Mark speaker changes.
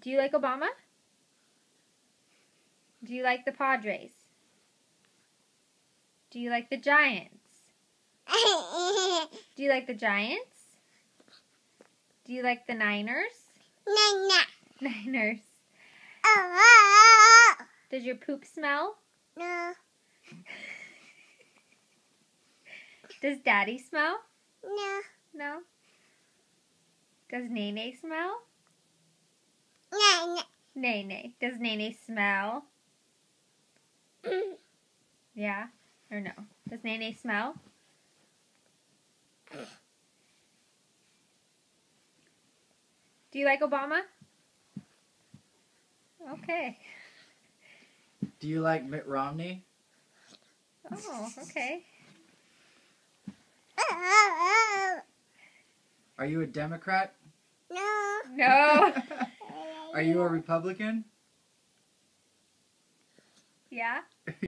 Speaker 1: Do you like Obama? Do you like the Padres? Do you like the Giants? Do you like the Giants? Do you like the Niners? Niners. Does your poop smell?
Speaker 2: No.
Speaker 1: Does Daddy smell?
Speaker 2: No.
Speaker 1: No. Does Nene smell?
Speaker 2: No.
Speaker 1: Nene. Does Nene smell? Yeah or no? Does Nene smell? Do you like Obama? Okay.
Speaker 3: Do you like Mitt Romney?
Speaker 1: Oh, okay.
Speaker 3: Are you a Democrat?
Speaker 2: No.
Speaker 1: No.
Speaker 3: Are you a Republican?
Speaker 1: Yeah?